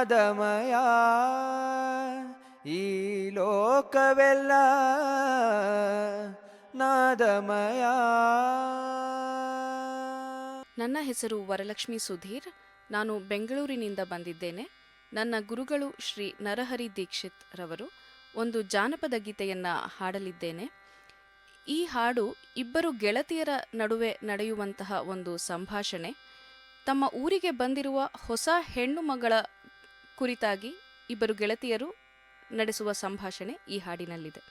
ನಾದಮಯ ಈ ಲೋಕವೆಲ್ಲ ನಾದಮಯ. ನನ್ನ ಹೆಸರು ವರಲಕ್ಷ್ಮಿ ಸುಧೀರ್. ನಾನು ಬೆಂಗಳೂರಿನಿಂದ ಬಂದಿದ್ದೇನೆ. ನನ್ನ ಗುರುಗಳು ಶ್ರೀ ನರಹರಿ ದೀಕ್ಷಿತ್ ರವರು ಒಂದು ಜಾನಪದ ಗೀತೆಯನ್ನು ಹಾಡಲಿದ್ದೇನೆ. ಈ ಹಾಡು ಇಬ್ಬರು ಗೆಳತಿಯರ ನಡುವೆ ನಡೆಯುವಂತಹ ಒಂದು ಸಂಭಾಷಣೆ. ತಮ್ಮ ಊರಿಗೆ ಬಂದಿರುವ ಹೊಸ ಹೆಣ್ಣು ಮಗಳ ಕುರಿತಾಗಿ ಇಬ್ಬರು ಗೆಳತಿಯರು ನಡೆಸುವ ಸಂಭಾಷಣೆ ಈ ಹಾಡಿನಲ್ಲಿದೆ.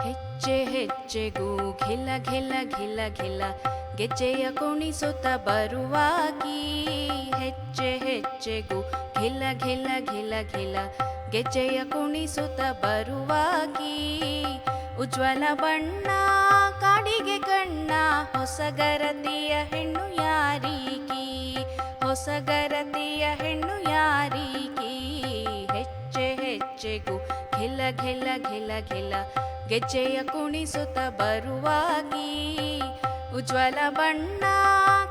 ಹೆಜ್ಜೆ ಹೆಜ್ಜೆಗೂ ಘಿಲ ಘಿಲ ಘಿಲ ಘಿಲ ಗೆಜ್ಜೆಯ ಕುಣಿಸುತ್ತ ಬರುವಾಗಿ, ಹೆಜ್ಜೆ ಹೆಜ್ಜೆಗೂ ಘಿಲ ಘಿಲ ಘಿಲ ಘಿಲ ಗೆಜ್ಜೆಯ ಕುಣಿಸುತ್ತ ಬರುವಾಗಿ, ಉಜ್ವಲ ಬಣ್ಣ ಕಾಡಿಗೆ ಕಣ್ಣ ಹೊಸಗರತಿಯ ಹೆಣ್ಣು ಯಾರೀಕಿ, ಹೊಸಗರತಿಯ ಹೆಣ್ಣು ಯಾರೀಕಿ. ಹೆಜ್ಜೆ ಹೆಜ್ಜೆಗೂ ಘಿಲ ಘಿಲ ಘಿಲ ಘಿಲ ಗೆಜ್ಜೆಯ ಕುಣಿಸುತ್ತ ಬರುವಾಗಿ, ಉಜ್ವಲ ಬಣ್ಣ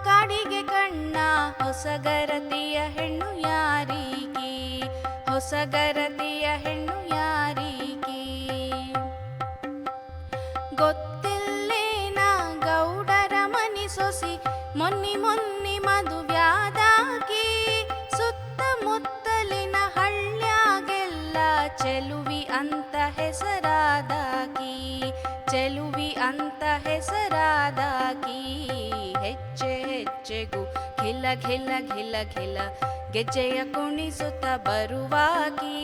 ಕಾಡಿಗೆ ಕಣ್ಣ ಹೊಸಗರತಿಯ ಹೆಣ್ಣು ಯಾರೀಕಿ, ಹೊಸಗರತಿಯ ಹೆಣ್ಣು ಯಾರೀಕಿ. ಗೊತ್ತಿಲ್ಲೇನ ಗೌಡರ ಮನಿ ಸೊಸಿ ಮೊನ್ನಿ ಮೊನ್ನಿ ಮದುವ್ಯಾದಾಗಿ, ಸುತ್ತಮುತ್ತಲಿನ ಹಳ್ಳ್ಯಾಗೆಲ್ಲ ಚೆಲುವಿ ಅಂತ ಹೆಸರಾದಾಗಿ, ಚೆಲುವಿ ಅಂತ ಹೆಸರಾದಾಗಿ. ಹೆಜ್ಜೆ ಹೆಜ್ಜೆಗೂ ಘಿಲ ಘಿಲ ಘಿಲ ಘಿಲ ಗೆಜ್ಜೆಯ ಕುಣಿಸುತ್ತ ಬರುವಾಗಿ,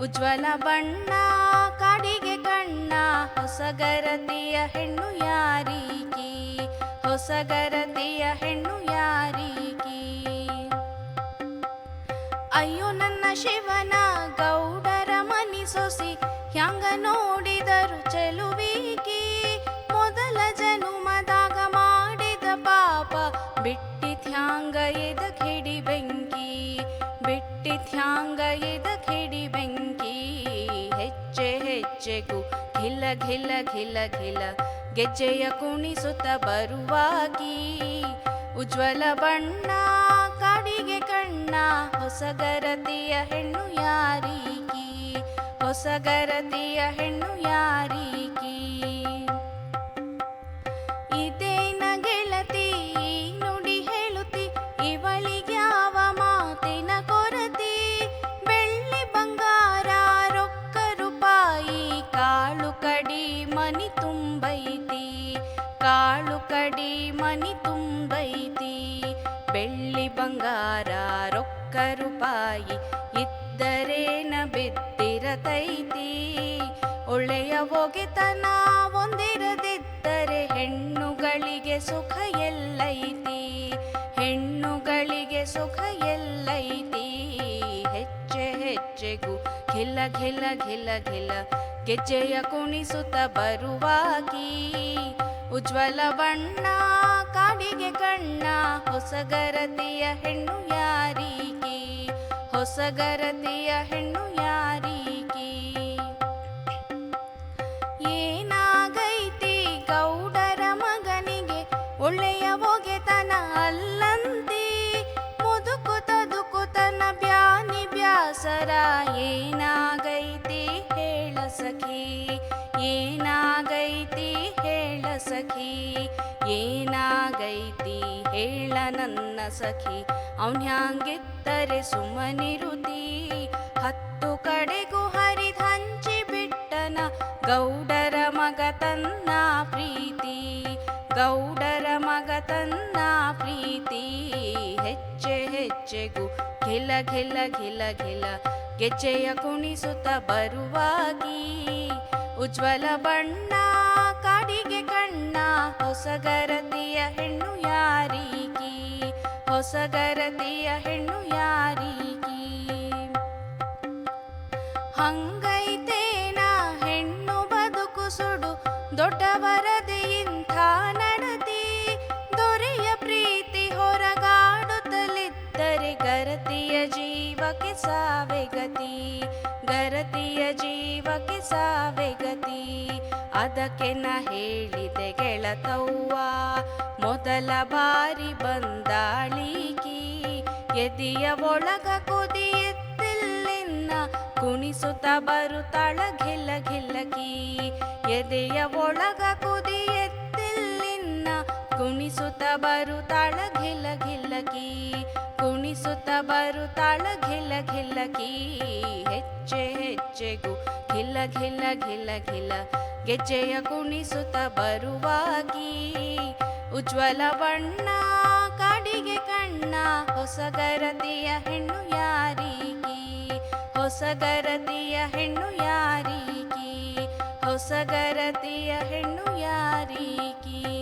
ಉಜ್ವಲ ಬಣ್ಣ ಕಾಡಿಗೆ ಕಣ್ಣ ಹೊಸಗರತಿಯ ಹೆಣ್ಣು ಯಾರೀಕಿ, ಹೊಸಗರತಿಯ ಹೆಣ್ಣು ಯಾರೀಕಿ. ಅಯ್ಯೋ ನನ್ನ ಶಿವನ ಗೌಡರ ಮನಿ ಸೊಸಿ ಹ್ಯಾಂಗ ನೋಡಿದರು ಚೆಲುವಿಕಿ, ಮೊದಲ ಜನುಮದಾಗ ಮಾಡಿದ ಪಾಪ ಬಿಟ್ಟಿತ್ಯಾಂಗ ಎದ ಕಿಡಿ ಬೆಂಕಿ, ಬಿಟ್ಟಿತ್ಯಾಂಗ ಎದ ಕಿಡಿ ಬೆಂಕಿ. ಹೆಜ್ಜೆ ಹೆಜ್ಜೆಗೂ ಘಿಲ ಘಿಲ ಘಿಲ ಘಿಲ ಗೆಜ್ಜೆಯ ಕುಣಿಸುತ್ತ ಬರುವಾಗಿ, ಉಜ್ವಲ ಬಣ್ಣ ಕಾಡಿಗೆ ಕಣ್ಣ ಹೊಸಗರತಿಯ ಹೆಣ್ಣು ಯಾರೀಕಿ, ಹೊಸಗರತಿಯ ಹೆಣ್ಣು ಯಾರೀಕಿ. ಇದೇನ ಗೆಳತಿ ನುಡಿ ಹೇಳುತ್ತಿ ಇವಳಿಗ್ಯಾವ ಮಾತಿನ ಕೊರತಿ, ಬೆಳ್ಳಿ ಬಂಗಾರ ರೊಕ್ಕ ರೂಪಾಯಿ ಕಾಳು ಕಡಿ ಮನಿ ತುಂಬೈತಿ, ಕಾಳು ಕಡಿ ಮನಿ ತುಂಬೈತಿ. ಬೆಳ್ಳಿ ಬಂಗಾರ ರೊಕ್ಕ ರೂಪಾಯಿ ಇದ್ದರೇನ ಬಿದ್ದಿರತೈತಿ, ಒಳ್ಳೆಯ ಒಗೆತನ ಒಂದಿರದಿದ್ದರೆ ಹೆಣ್ಣುಗಳಿಗೆ ಸುಖ ಎಲ್ಲೈತಿ, ಹೆಣ್ಣುಗಳಿಗೆ ಸುಖ ಎಲ್ಲೈತಿ. ಹೆಜ್ಜೆ ಹೆಜ್ಜೆಗೂ ಘಿಲ ಘಿಲ ಘಿಲ ಘಿಲ ಗೆಜ್ಜೆಯ ಕುಣಿಸುತ್ತ ಬರುವಾಗಿ, ಉಜ್ವಲ ಬಣ್ಣ ಕಾಡಿಗೆ ಕಣ್ಣ ಹೊಸಗರತಿಯ ಹೆಣ್ಣು ಯಾರೀಕಿ, ಹೊಸಗರತಿಯ ಹೆಣ್ಣು ಯಾರೀಕಿ. ಏನಾಗೈತಿ ಗೌಡರ ಮಗನಿಗೆ ಒಳ್ಳೆಯ ಒಗೆತನ ಅಲ್ಲಂತಿ, ಮುದುಕುತದುಕುತನ ಬ್ಯಾನಿ ಬ್ಯಾಸರ ಏನಾಗೈತಿ ಹೇಳ ಸಖಿ, ಏನಾಗೈತಿ ಹೇಳ ಸಖಿ, ಏನಾಗೈತಿ ಹೇಳ ನನ್ನ ಸಖಿ. ಅವ್ನ್ಯಾಂಗಿದ್ದರೆ ಸುಮ್ಮನಿರುತಿ, ಹತ್ತು ಕಡೆಗೂ ಹರಿದ್ ಹಂಚಿ ಬಿಟ್ಟನ ಗೌಡರ ಮಗ ತನ್ನ ಪ್ರೀತಿ, ಗೌಡರ ಮಗ ತನ್ನ ಪ್ರೀತಿ. ಹೆಜ್ಜೆ ಹೆಜ್ಜೆಗೂ ಘಿಲ ಘಿಲ ಘಿಲ ಘಿಲ ಗೆಜ್ಜೆಯ ಕುಣಿಸುತ್ತ ಬರುವಾಗಿ, ಉಜ್ವಲ ಬಣ್ಣ ಕಾಡಿಗೆ ಕಣ್ಣ ಹೊಸಗರತಿಯ ಹೆಣ್ಣು ಯಾರೀಕಿ, ಹೊಸಗರತಿಯ ಹೆಣ್ಣು ಯಾರೀಕಿ. ಹಂಗೈತೇನ ಹೆಣ್ಣು ಬದುಕು ಸುಡು ದೊಡ್ಡವರದೆ ಇಂಥ ನಡತಿ, ದೊರೆಯ ಪ್ರೀತಿ ಹೊರಗಾಡುತ್ತಲಿದ್ದರೆ ಗರತಿಯ ಜೀವಕ್ಕೆ ಸಾವೆ ಗತಿ, ಗರ ಗೆಳತಿಯ ಜೀವಕ್ಕೆ ಸಾವೆ ಗತಿ. ಅದಕ್ಕೆ ನ ಹೇಳಿದೆ ಗೆಳತವ್ವ, ಮೊದಲ ಬಾರಿ ಬಂದಾಳೀಕಿ. ಎದೆಯ ಒಳಗ ಕುದಿಯೆತ್ತಿಲ್ಲಿನ್ನ ಕುಣಿಸುತ್ತ ಬರುತ್ತಾಳ ಘಿಲ ಘಿಲಕಿ. ಎದೆಯ ಒಳಗ ಕುದಿಯೆತ್ತಿಲ್ಲಿನ್ನ ಕುಣಿಸುತ್ತ ಬರುತ್ತಾಳ ಘಿಲ ಘಿಲಕಿ. ಕುಣಿಸುತ್ತ ಬರುತ್ತಾಳ ಘಿಲ ಘಿಲಕಿ. ಹೆಜ್ಜೆ ಹೆಜ್ಜೆಗೂ ಘಿಲ ಘಿಲ ಘಿಲ ಘಿಲ ಗೆಜ್ಜೆಯ ಕುಣಿಸುತ್ತ ಬರುವಾಗಿ. ಉಜ್ವಲ ಬಣ್ಣ ಕಾಡಿಗೆ ಕಣ್ಣ ಹೊಸಗರತಿಯ ಹೆಣ್ಣು ಯಾರೀಕಿ. ಹೊಸಗರತಿಯ ಹೆಣ್ಣು ಯಾರೀಕಿ. ಹೊಸಗರತಿಯ ಹೆಣ್ಣು ಯಾರೀಕಿ.